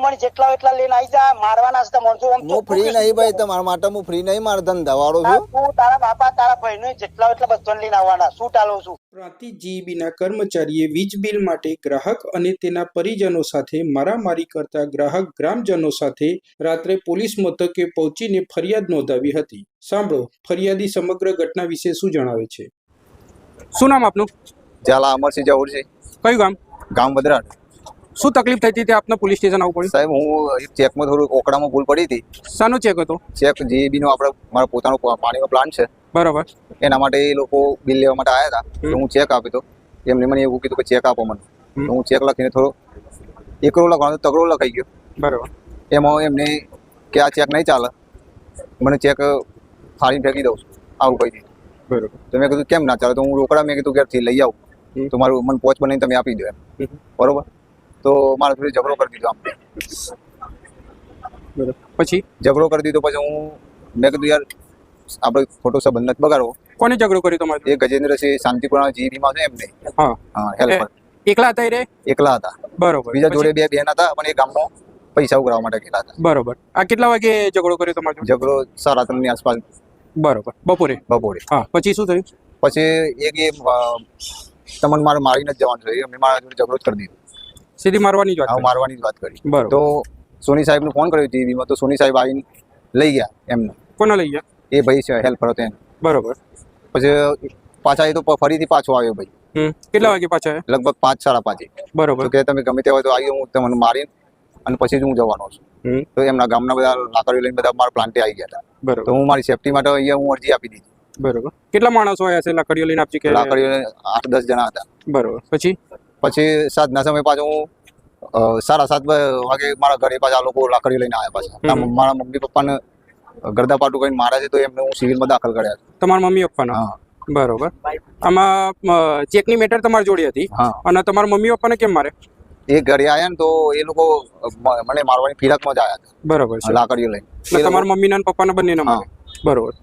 મને જેટલા એટલા લઈને આવી જા, મારવાના છે માણસો. હું ફ્રી નહીં ભાઈ, તમારા માટે હું ફ્રી નહીં, મારા ધંધાવાળો છું. તું તારા બાપા તારા ભાઈ જેટલા એટલા બધાને લઈને આવવાના. શું ટાલો છું? પ્રાંતિજ જીઈબીના કર્મચારીએ વીજ બિલ માટે ગ્રાહક અને તેના પરિજનો સાથે મારામારી કરતા ગ્રામજનો સાથે રાત્રે પોલીસ મથકે પહોંચીને ફરિયાદ નોંધાવી હતી. સાંભળો ફરિયાદી સમગ્ર ઘટના વિશે શું જણાવે છે. શું નામ આપનું? ઝાલા અમરસિંહ જહુરસિંહ. કયું ગામ? ગામ બદરાટ. શું તકલીફ થઈ હતી તે આપને પોલીસ સ્ટેશન આવવું પડ્યું? સાહેબ, હું ચેકમાં થોડું ઓકડામાં ભૂલ પડી હતી. શાનો ચેક હતો? ચેક જીઈબી નો આપણે મારો પોતાનો પાણીનો પ્લાન્ટ છે, બરાબર. એના માટે એ લોકો બિલ લેવા માટે આવ્યા હતા. તો હું ચેક આપ્યો હતો. એમને મને એવું કીધું કે ચેક આપો મને. તો હું ચેક લખીને થોડો એકરો લખવાનો તગડો લખાઈ ગયો. બરાબર. એમાં એમને કે આ ચેક નહીં ચાલે, મને ચેક ફાડીને ફેંકી દઉં છું, આવું કહી દીધું. બરાબર. તો મેં કીધું કેમ ના ચાલે? તો હું રોકડા મેં કીધું ઘેરથી લઈ આવું, તો મારું મને પોચ બનાવીને તમે આપી દો એમ. બરોબર. તો મારે થોડી ઝઘડો કરી દીધો આમ. પછી ઝઘડો કરી દીધો. પછી હું મેં કીધું યાર આપણે ખોટો સંબંધ નથી બગાડવો. કોને ઝઘડો કર્યો તમારે? એ ગજેન્દ્રસિંહ શાંતિપુરા જીઈબીમાં છે એમને. હા, હેલ્પર. એકલા હતા એ રે? એકલા હતા. બરોબર. બીજા જોડે બે બેન હતા, પણ એ ગામમાં પૈસા ઉઘરાવવા માટે ગયેલા હતા. બરોબર. આ કેટલા વાગે ઝઘડો કર્યો તમારો? ઝઘડો 3:30 ની આસપાસ. બરોબર. બપોરે? હા. પછી શું થયું? પછી એક એ તમને મારે મારીને જ જવાનું છે. એમને મારા જોડે ઝઘડો જ કરી દીધો. સીધી મારવાની જ વાત? હા, મારવાની જ વાત કરી. બરોબર. તો સોની સાહેબને ફોન કર્યો જીઈબીમાં. તો સોની સાહેબ આવીને લઈ ગયા એમને. કોને લઈ ગયા? એ ભાઈ છે હેલ્પર હતો એને. બરોબર. પછી પાછા એ તો ફરીથી પાછો આવ્યો ભાઈ. કેટલા વાગે પાછા? લગભગ 5-5:30. બરોબર. તો કે તમે ગમે તે હોય તો આવી, હું તમને મારીને અને પછી જ હું જવાનો છું. તો એમના ગામના બધા લાકડીઓ લઈને બધા મારા પ્લાન્ટે આવી ગયા હતા. બરોબર. તો હું મારી સેફટી માટે અહીંયા હું અરજી આપી દીધી. બરોબર. કેટલા માણસો આવ્યા છે લાકડીઓ લઈને આપજી? કે લાકડીઓ 8-10 જણા હતા. બરોબર. પછી સાંજના સમય પાછો હું 7:30 વાગે મારા ઘરે પાછા લોકો લાકડીઓ લઈને આવ્યા પાછા. મારા મમ્મી પપ્પાને ગરદાપાટું કરીને માર્યા છે, તો એમને હું સિવિલમાં દાખલ કર્યા છે. તમારા મમ્મી પપ્પાને? હા. બરોબર. આમાં ચેકની મેટર તમારી જોડે હતી અને તમારા મમ્મી પપ્પાને કેમ મારે? એ ઘરે આવ્યા ને તો એ લોકો મને મારવાની ફિરાકમાં જ આવ્યા હતા. બરોબર છે. લાકડીઓ લઈને. તમારા મમ્મી ના પપ્પાને બંને મારે? બરોબર.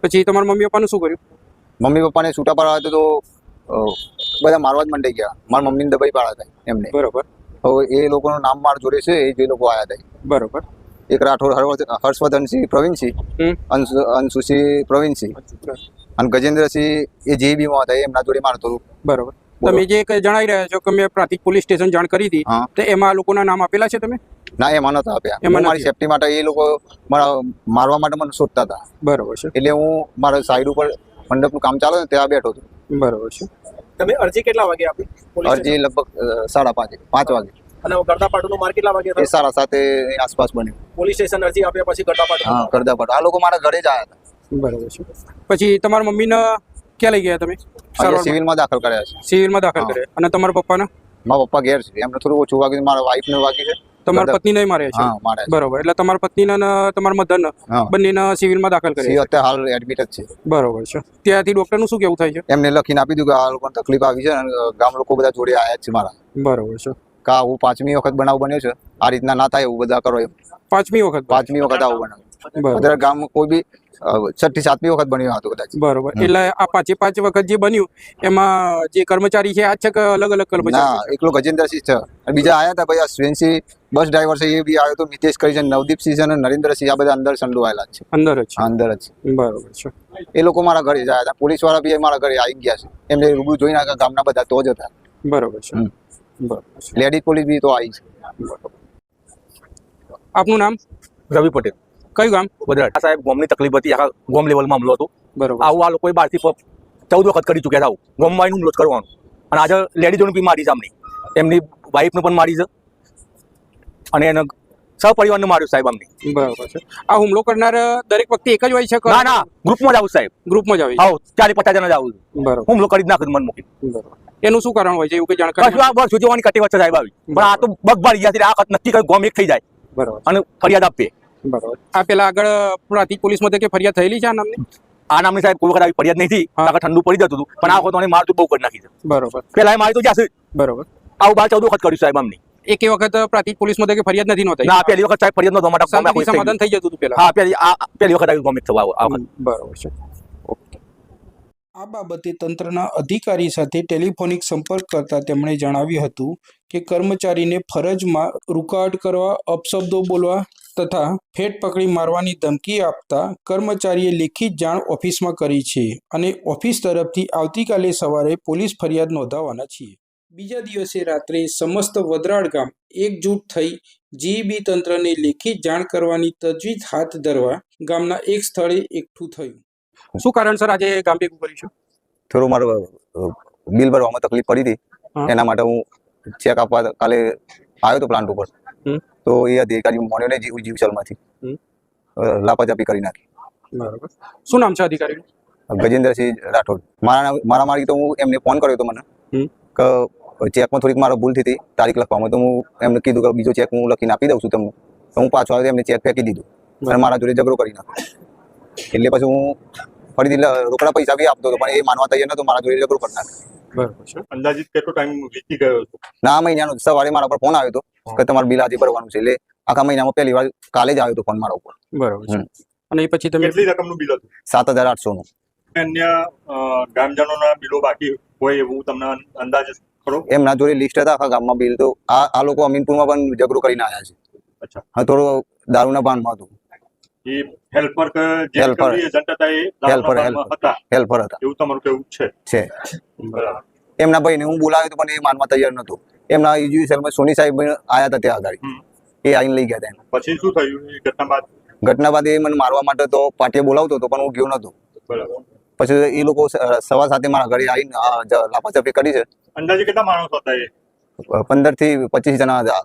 પછી તમારા મમ્મી પપ્પાનું શું કર્યું? મમ્મી પપ્પાને છૂટા પાડવા હતા તો બધા મારવા જ મંડી ગયા. મારા મમ્મીને દબાઈ પાડ્યા હતા એમને. બરોબર. હવે એ લોકોનું નામ મારા જોડે છે, એ જે લોકો આવ્યા હતા. બરોબર. એક રાઠોડ હર્ષવર્ધનસિંહ પ્રવીણસિંહ, અંશુસિંહ પ્રવીણસિંહ અને ગજેન્દ્રસિંહ એ જીઈબીમાં હતા, એમના જોડે મારતો. બરોબર. તમે જે જણાવી રહ્યા છો કે મેં પ્રાંતિજ પોલીસ સ્ટેશન જાણ કરી હતી, તો એમાં લોકોના નામ આપેલા છે તમે? ના, એમાં નતા આપ્યા. એમાં મારી સેફટી માટે એ લોકો મારવા માટે મને શોધતા હતા. બરોબર છે. એટલે હું મારા સાઈડ ઉપર મંડપનું કામ ચાલે ને ત્યાં બેઠો હતો. બરોબર છે. તમે અરજી કેટલા વાગે આપી? અરજી લગભગ 5:30 વાગે. અને ગરદાપાટુનો માર કેટલા વાગે? એ 7:30 આસપાસ બન્યું. પોલીસ સ્ટેશન અરજી આપ્યા પછી ગરદાપાટુ? હા, ગરદાપાટુ. આ લોકો મારા ઘરે જ આવ્યા હતા. બરોબર છે. પછી તમારા મમ્મીને ક્યાં લઈ ગયા તમે? સિવિલમાં દાખલ કર્યા છે. સિવિલમાં દાખલ કર્યા. અને તમારા પપ્પાને? મારા પપ્પા ઘેર છે. એમને થોડું ઓછું વાગ્યું, મારા વાઈફને વાગી છે. તમારા પત્નીને માર્યા છે? હા, માર્યા. બરોબર. એટલે તમારા પત્નીને અને તમારા મધરને બંનેને સિવિલમાં દાખલ કર્યા? અત્યારે હાલ એડમિટ જ છે. બરોબર છે. ત્યાંથી ડોક્ટરનું શું કેવું થાય છે? એમને લખીને આપી દીધું કે આ લોકોને તકલીફ આવી છે અને ગામ લોકો બધા જોડે આવ્યા જ છે મારા. બરોબર છે. કા આવું 5મી વખત બનાવ બન્યો છે, આ રીતના ના થાય એવું બધા કરો એમ. 5મી વખત? 5મી વખત આવું બનાવ. અત્યારે ગામ કોઈ બી 6ઠી 7મી વખત બન્યું હતું કદાચ. બરોબર. એટલે આ 5 વખત જે બન્યું એમાં જે કર્મચારી છે આ છે કે અલગ અલગ કર્મચારી? ના, એકલો ગજેન્દ્રસિંહ છે. અને બીજા આવ્યા હતા ભાઈ, આ શ્રેનસિંહ બસ ડ્રાઈવર છે, એ બી આવ્યો તો. મિતેશ કરી છે, નવદીપસિંહ છે અને નરેન્દ્રસિંહ, આ બધા અંદર સંડોવાયેલા છે. અંદર જ? અંદર જ. બરોબર છે. એ લોકો મારા ઘરે જ આવ્યા હતા. પોલીસ વાળા બી મારા ઘરે આવી ગયા છે. એમને રૂબરૂ જોઈને ગામના બધા તો જ હતા. બરોબર છે. બરોબર છે. લેડીઝ પોલીસ બી તો આવી છે. આપનું નામ? રવિ પટેલ. કયું ગામ? બદરાટ. સાહેબ, ગામની તકલીફ હતી, આખા ગામ લેવલમાં હુમલો હતો. બરોબર. આવું આ લોકોએ 12 થી 14 વખત કરી ચૂક્યા હતા. ગામમાં આવીને હુમલો જ કરવાનો. અને આજે લેડીઝોને બી મારી છે, એમની વાઈફને પણ મારી છે અને એને સહપરિવારને માર્યું સાહેબ અમને. બરોબર છે. આ હુમલો કરનાર દરેક વ્યક્તિ એક જ હોય છે? ના ના, ગ્રુપમાં જ આવું સાહેબ. ગ્રુપમાં જ આવે? આવો 40-50 જણા જ આવું. બરોબર. હુમલો કરી જ નાખું મન મૂકી. બરોબર. એનું શું કારણ હોય છે એવું કઈ જાણકારી? આ વર્ષ જોવાની કટી વચ્ચે સાહેબ આવી, પણ આ તો બગબારી ગયા છે. આ વખત નક્કી કરી ગામ એક થઈ જાય. બરોબર. અને ફરિયાદ આપીએ. બરોબર. આ પેલા આગળ પ્રાંતિજ પોલીસ મથકે ફરિયાદ થયેલી છે આ નામની? આ નામની સાહેબ કોઈ વખત આવી ફરિયાદ નહીં થઈ, ઠંડુ પડી જતું હતું, પણ આ વખત મારતું બહુ કરી નાખી છે. બરોબર. પેલા મારી તો જશે. બરોબર. આવું 12-14 વખત કર્યું સાહેબ અમને. એક વખત પ્રાંતિજ પોલીસ મથકે ફરિયાદ નથી નોંધાઈ? ના, પહેલી વખત સાહેબ ફરિયાદ નહોતો. સમાધાન થઈ જતું હતું પેલા? હા, પહેલી વખત આવી ગમે થવા. બરોબર છે. આ બાબતે તંત્રના અધિકારી સાથે ટેલિફોનિક સંપર્ક કરતા તેમણે જણાવ્યું હતું કે કર્મચારીને ફરજમાં રૂકાવટ કરવા, અપશબ્દો બોલવા તથા ફેટ પકડી મારવાની ધમકી આપતા કર્મચારીએ લેખિત જાણ ઓફિસમાં કરી છે અને ઓફિસ તરફથી આવતીકાલે સવારે પોલીસ ફરિયાદ નોંધાવવાના છીએ. બીજા દિવસે રાત્રે સમસ્ત વદરાળ ગામ એકજૂટ થઈ જીઈબી તંત્રને લેખિત જાણ કરવાની તજવીજ હાથ ધરવા ગામના એક સ્થળે એકઠું થયું. શું કારણ સર આજે ગામ ભેગું કરીશું? થોડું મારું બિલ ભરવામાં તકલીફ પડી હતી, એના માટે હું ચેક આપવા કાલે આવ્યો હતો પ્લાન્ટ ઉપર. તો એ અધિકારી મોન્યો ને જીવસલમાંથી લાપરવાહી કરી નાખી. બરાબર. શું નામ છે અધિકારીનું? ગજેન્દ્રસિંહ રાઠોડ. મારી તો હું એમને ફોન કર્યો હતો મને કે ચેકમાં થોડીક મારો ભૂલ થઈ હતી તારીખ લખવામાં. તો હું એમને કીધું કે બીજો ચેક હું લખીને આપી દઉં છું તમને. તો હું પાછો આવ્યો, એમને ચેક ફેંકી દીધું અને મારા જોડે ઝઘડો કરી નાખ્યો. એટલે પછી હું ફરીથી રોકડા પૈસા બી આપતો હતો, પણ એ માનવા તૈયાર નતો, મારા જોડે ઝઘડો કરી નાખ્યો. બરાબર છે. અંદાજિત કેટલો ટાઈમ વીતી ગયો હતો? ના, મહિનાનો સવારે મારા પર ફોન આવ્યો હતો કે તમારું બિલ આજે ભરવાનું છે. એટલે આખા મહિનામાં પહેલી વાર કાલે જ આવ્યો હતો ફોન મારા ઉપર. બરાબર છે. અને એ પછી તમે કેટલી રકમનું બિલ હતું? 7,800નું. અન્ય ગામજનોના બિલો બાકી હોય એવું તમને અંદાજ ખરો? એમના જોડે લિસ્ટ હતા આખા ગામમાં બિલ. તો આ લોકો અમીનપુરમાં પણ ઝઘડો કરીને આવ્યા છે. અચ્છા. હા, થોડો દારૂના ભાનમાં હતું. એ હેલ્પર કે જે હેલ્પર. એજન્ટ હતા એ દારૂના હતા હેલ્પર હતા એવું તમારું કેવું છે? બરાબર. એમના ભાઈને હું બોલાવ્યો હતો, પણ એ માનવા તૈયાર નતો. એમના યુજીસેલમાં સોની સાહેબ આવ્યા હતા ત્યાં આગળ. એ આવીને લઈ ગયા હતા. પછી શું થયું એ ઘટના બાદ? ઘટના બાદ એ મને મારવા માટે તો પાટીએ બોલાવતો હતો, પણ હું ગયો નતો. બરાબર. પછી એ લોકો સવાર સાથે મારા ઘરે આવીને લાપાછપી કરી છે. અંદાજે કેટલા માણસો હતા એ? 15 થી 25 જણા હતા.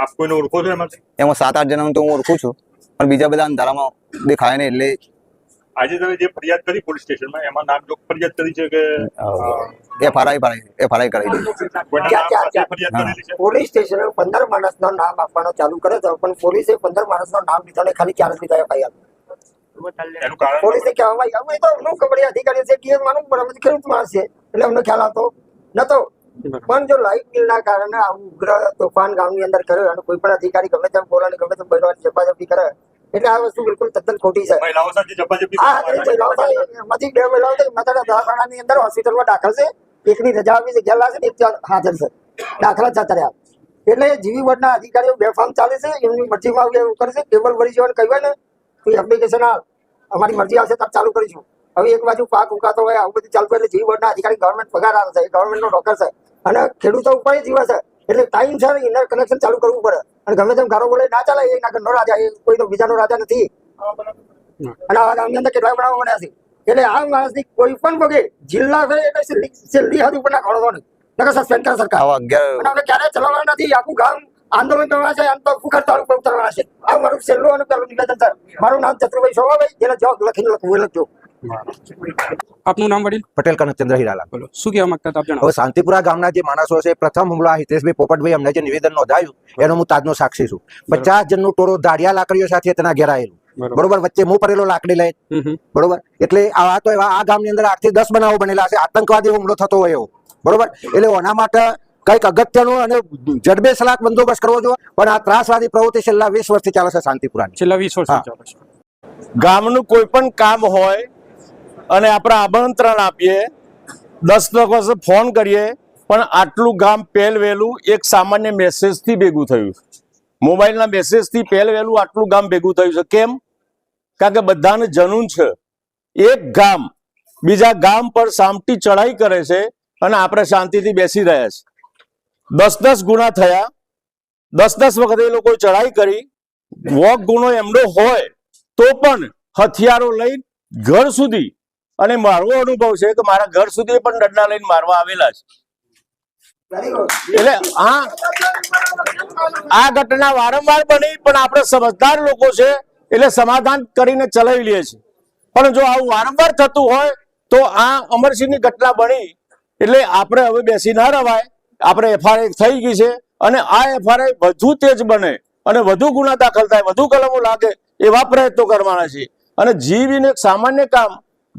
આપ કોઈને ઓળખો છો એમાંથી? એમાં 7-8 જણાનું તો હું ઓળખું છું, પણ બીજા બધા અંધારામાં દેખાય ને. એટલે આજે તમે જે ફરિયાદ કરી પોલીસ સ્ટેશનમાં એમાં નામજોગ ફરિયાદ કરી છે કે એફઆરઆઈ કરાવી દીધી. કોઈના નામ સાથે ફરિયાદ કરેલી છે? પોલીસ સ્ટેશને 15 માણસનું નામ આપવાનું ચાલુ કરે છે, પણ પોલીસે 15 માણસનું નામ લીધા ને ખાલી 4 જ લીધા એફઆઈઆર. એનું કારણ પોલીસે કહેવામાં આવ્યું એ તો અમુક કબડ્ડી અધિકારી છે કે માનું બરાબર ખેડૂત માણસ છે એટલે અમને ખ્યાલ આવતો નતો. પણ જો લાઇટ બિલના કારણે આવું ઉગ્ર તોફાન ગામની અંદર કર્યો અને કોઈ પણ અધિકારી ગમે તેમ બોલાને ગમે તેમ બોલવાની ઝપાઝપી કરે એટલે આ વસ્તુ બિલકુલ તદ્દન ખોટી છે. મહિલાઓ સાથે ઝપાઝપી? હા, મહિલાઓ એમાંથી 2 મહિલાઓ દવાખાનાની અંદર હોસ્પિટલમાં દાખલ છે. એકની રજા આપી છે, ગયેલા છે, એક હાજર છે, દાખલા જતા રહ્યા. એટલે જીવી વોર્ડના અધિકારીઓ બેફામ ચાલે છે, એમની મરજીમાં એવું કરશે. કેબલ ભરી જવાનું કહ્યું ને તો એપ્લિકેશન અમારી મરજી આવશે ત્યારે ચાલુ કરીશું. હવે એક બાજુ પાક ઉકાતો હોય, આવું બધું ચાલતું એટલે જીવી વોર્ડના અધિકારી ગવર્મેન્ટ પગાર આવે છે, ગવર્મેન્ટનો ડોક્ટર છે અને ખેડૂતો ઉપર જીવે છે. એટલે ટાઈમ સર ઇનર કનેક્શન ચાલુ કરવું પડે. અને ગમે તેમ ગારો બોલે ના ચાલે. એના ઘરનો રાજા, એ કોઈનો બીજાનો રાજા નથી. અને આવા ગામની અંદર કેટલાય બનાવો બન્યા છે. એટલે આ માણસની કોઈ પણ વગેરે જિલ્લા છે એટલે છેલ્લી હદ ઉપર ના ખોળો નહીં સસ્પેન્ડ કરે સરકાર. અને આપણે ક્યારેય ચલાવવાના નથી. આખું ગામ આંદોલન કરવાના છે, આમ તો ફુકર તાળું પર ઉતરવાના છે. આ મારું છેલ્લું અને પહેલું નિવેદન છે. મારું નામ ચતુરભાઈ શોભાભાઈ, જેને જવાબ લખીને લખવું લખજો. આપનું નામ વડીલ? પટેલ કનકચંદ્ર હીરાલાલ. બોલો, શું કહેવા માંગતા હતા આપ? જણાવો. હવે શાંતિપુરા ગામના જે માણસો છે, પ્રથમ હુમલો આ હિતેશભાઈ પોપટભાઈ અમને જે નિવેદન નોંધાયું એનો હું તાજનો સાક્ષી છું. 50 જણનું ટોળો દાડિયા લાકડીઓ સાથે તેના ઘેર આવેલું. બરોબર, વચ્ચે હું પડેલો લાકડી લઈ. બરોબર, એટલે આ તો આ ગામની અંદર 8 થી 10 બનાવો બનેલા છે આતંકવાદી હુમલો થતો હોય એવો. બરોબર, એટલે એના માટે કઈક અગત્યનું અને જડબે સલાક બંદોબસ્ત કરવો જોઈએ. પણ આ ત્રાસવાદી પ્રવૃત્તિ છેલ્લા 20 વર્ષથી ચાલે છે શાંતિપુરા. છેલ્લા 20 વર્ષથી ચાલે છે. ગામનું કોઈ પણ કામ હોય અને આપણે આમંત્રણ આપીએ, 10 વર્ષે ફોન કરીએ, પણ આટલું ગામ પહેલ વહેલું એક સામાન્ય મેસેજથી ભેગું થયું. મોબાઈલના મેસેજથી પહેલ વહેલું આટલું ગામ ભેગું થયું છે. કેમ? કારણ કે બધાને જનૂન છે. એક ગામ બીજા ગામ પર સામટી ચડાઈ કરે છે અને આપણે શાંતિથી બેસી રહ્યા છે. 10 ગુના થયા, 10 વખતે એ લોકો ચડાઈ કરી. વોક ગુનો એમનો હોય તો પણ હથિયારો લઈ ઘર સુધી, અને મારો અનુભવ છે કે મારા ઘર સુધી પણ દંડા લઈને મારવા આવેલા છે. એટલે આ ઘટના વારંવાર બની, પણ આપણે સમજદાર લોકો છે એટલે સમાધાન કરીને ચલાવી લઈએ છીએ. પણ જો આવું વારંવાર થતું હોય તો આ અમરસિંહની ઘટના બની એટલે આપણે હવે બેસી ના રવાય. આપણે એફઆરઆઈ થઈ ગઈ છે અને આ એફઆરઆઈ વધુ તેજ બને અને વધુ ગુના દાખલ થાય, વધુ કલમો લાગે એવા પ્રયત્નો કરવાના છે. અને જીવીને સામાન્ય કામ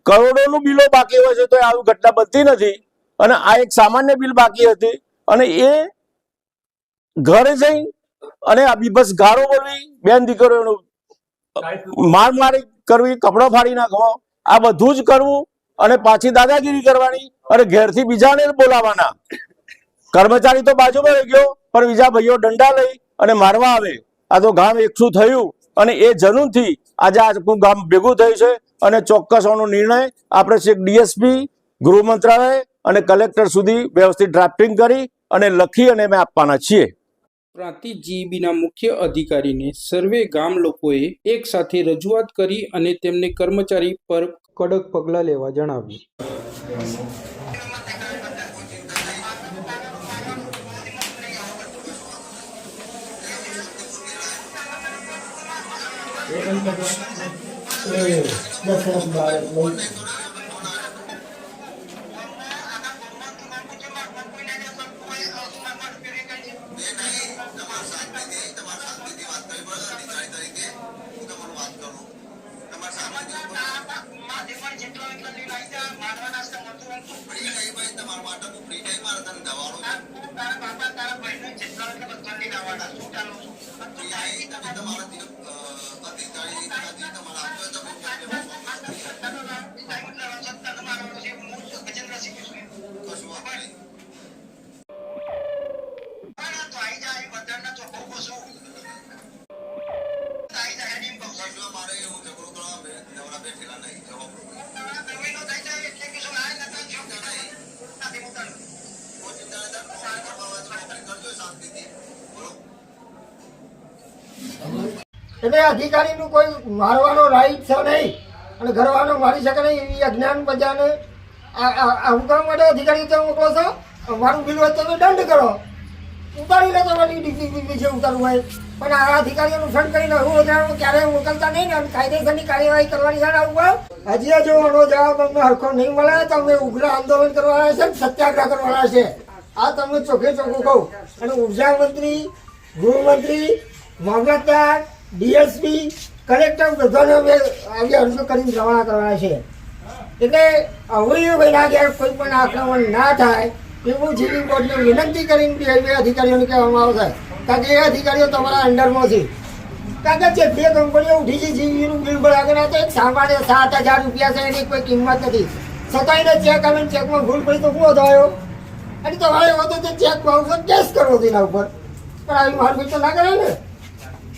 કરોડોનું બિલો બાકી હોય છે તો આવી ઘટના બનતી નથી. અને આ એક સામાન્ય બિલ બાકી હતી અને એ ઘરે જઈ અને બસ ગારો બોલવી, બેન દીકરીઓનું માર મારી કરવી, કપડો ફાડી નાખવો, આ બધું જ કરવું અને પાછી દાદાગીરી કરવાની અને ઘેરથી બીજાને બોલાવવાના. કર્મચારી તો બાજુમાં રહી ગયો, પણ બીજા ભાઈઓ દંડા લઈ અને મારવા આવે. આ તો ગામ એકઠું થયું અને એ જનૂનથી આજે આખું ગામ ભેગું થયું છે. અને ચોક્કસ આનો નિર્ણય આપણે છેક ડીએસપી, ગૃહ મંત્રાલય અને કલેક્ટર સુધી વ્યવસ્થિત ડ્રાફ્ટિંગ કરી અને લખી અને અમે આપવાના છીએ. પ્રાંતિજ જીઈબીના મુખ્ય અધિકારીને સર્વે ગામ લોકોએ એક સાથે રજૂઆત કરી અને તેમને કર્મચારી પર કડક પગલાં લેવા જણાવ્યું. એટલે અધિકારીનું કોઈ મારવાનો રાઈટ છે નહીં અને ઘરવાનો મારી શકે નહીં એવી અજ્ઞાન પ્રજાને આવું કામ માટે અધિકારી તમે મોકલો છો. મારું બિલ હોય તો દંડ કરો, ઉતારી લે તમારી ડીસી છે ઉતારવું હોય, પણ આ અધિકારીઓનું ફંડ કરીને હું વધારાનું ક્યારેય મોકલતા નહીં ને અને કાયદેસરની કાર્યવાહી કરવાની છે. આવું હજી જો આનો જવાબ અમને હરખો નહીં મળે તો અમે ઉગ્ર આંદોલન કરવાના છે, સત્યાગ્રહ કરવાના છે. આ તમને ચોખ્ખે ચોખ્ખું કહું. અને ઉર્જા મંત્રી, ગૃહમંત્રી, મામલતદાર, ડીએસપી, કલેક્ટર બધાને અમે આવી અરજીઓ કરીને રવાના કરવાના છે. એટલે હવે વહેલા ઘેર કોઈ પણ આક્રમણ ના થાય એવું જીબી બોર્ડને વિનંતી કરીને બે અધિકારીઓને કહેવામાં આવશે. કારણ કે એ અધિકારીઓ તમારા અંડરમાં છે. કારણ કે જેટલી કંપનીઓ ઉઠી છે જીબીનું બિલ ભરાගෙන તો એક સામાન્ય 7,000 રૂપિયા છે, એની કોઈ કિંમત નથી. છતાં એને ચેક આવે, ચેકમાં ભૂલ પડી તો શું થયો? અને તમારે એવો તો ચેક ભાવશો કેસ કરવો તેના ઉપર, પણ આવી મારપીટ તો ના કરે ને.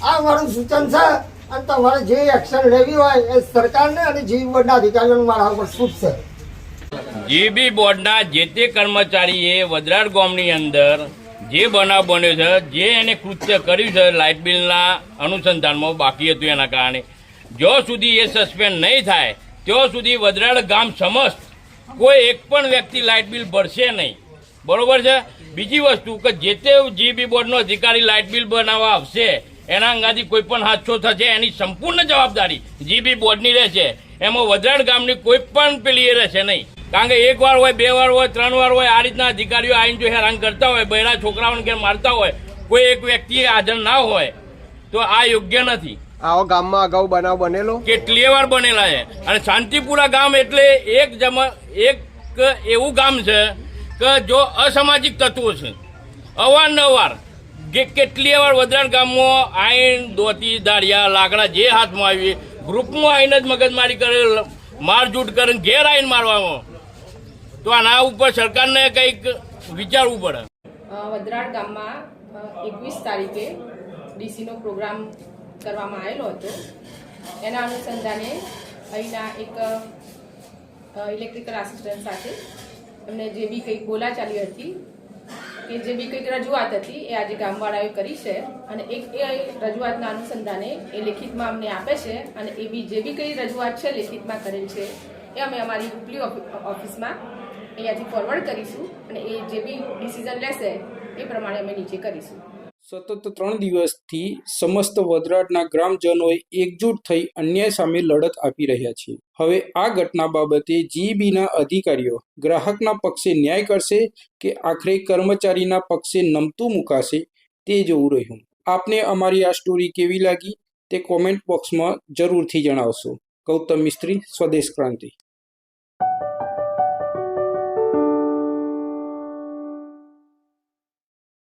આ મારું સૂચન છે અને તમારે જે એક્શન લેવી હોય એ સરકારને અને જીબી બોર્ડના અધિકારીઓને મારા ઉપર છૂટ છે. જીબી બોર્ડના જે તે કર્મચારીએ વડરાડ ગામની અંદર જે બનાવ બન્યો છે, જે એને કૃત્ય કર્યું છે લાઇટ બિલના અનુસંધાનમાં બાકી હતું, એના કારણે જો સુધી એ સસ્પેન્ડ નહીં થાય ત્યાં સુધી વડરાડ ગામ સમસ્ત કોઈ એક પણ વ્યક્તિ લાઇટ બિલ ભરશે નહીં. બરોબર છે. બીજી વસ્તુ કે જે તે જીબી બોર્ડનો અધિકારી લાઇટ બિલ બનાવવા આવશે એના અંગાથી કોઈ પણ હાદસો થશે એની સંપૂર્ણ જવાબદારી જીબી બોર્ડની રહેશે. એમાં વડરાડ ગામની કોઈ પણ પેલી એ રહેશે નહીં. કારણ કે એક વાર હોય, 2 વાર હોય, 3 વાર હોય, આ રીતના અધિકારીઓ આવીને જો હેરાન કરતા હોય, બહેરા છોકરાઓને ઘેર મારતા હોય, કોઈ એક વ્યક્તિ હાજર ના હોય તો આ યોગ્ય નથી. આવો ગામમાં અગાઉ બનાવ બનેલો કેટલીય વાર બનેલા છે. અને શાંતિપુરા ગામ એટલે એક એવું ગામ છે કે જો અસામાજિક તત્વો છે અવારનવાર કેટલીય વાર વડરાડ ગામમાં આઈન, દોતી, દાળિયા, લાકડા જે હાથમાં આવી ગ્રુપમાં આવીને જ મગજમારી કરે, મારઝૂટ કરે, ઘેર આવીને મારવામાં. તો આના ઉપર સરકારને કંઈક વિચારવું પડે. વડરાડ ગામમાં 21 તારીખે ડીસીનો પ્રોગ્રામ કરવામાં આવેલો હતો. એના અનુસંધાને અહીંના એક ઇલેક્ટ્રિકલ આસિસ્ટન્ટ સાથે એમને જે બી કંઈક બોલાચાલી હતી કે જે બી કંઈક રજૂઆત હતી એ આજે ગામવાળાએ કરી છે. અને એ રજૂઆતના અનુસંધાને એ લેખિતમાં અમને આપે છે અને એ બી જે બી કંઈ રજૂઆત છે લેખિતમાં કરેલ છે એ અમે અમારી ઉપલી ઓફિસમાં અહીંયાથી ફોરવર્ડ કરીશું અને એ જે બી ડિસિઝન લેશે એ પ્રમાણે અમે નીચે કરીશું. સતત 3 દિવસથી સમસ્ત વડરાડના ગ્રામજનોએ એકજૂટ થઈ અન્યાય સામે લડત આપી રહ્યા છે. હવે આ ઘટના બાબતે જીઈબીના અધિકારીઓ ગ્રાહકના પક્ષે ન્યાય કરશે કે આખરે કર્મચારીના પક્ષે નમતું મુકાશે તે જોવું રહ્યું. આપને અમારી આ સ્ટોરી કેવી લાગી તે કોમેન્ટ બોક્સમાં જરૂરથી જણાવશો. ગૌતમ મિસ્ત્રી, સ્વદેશ ક્રાંતિ.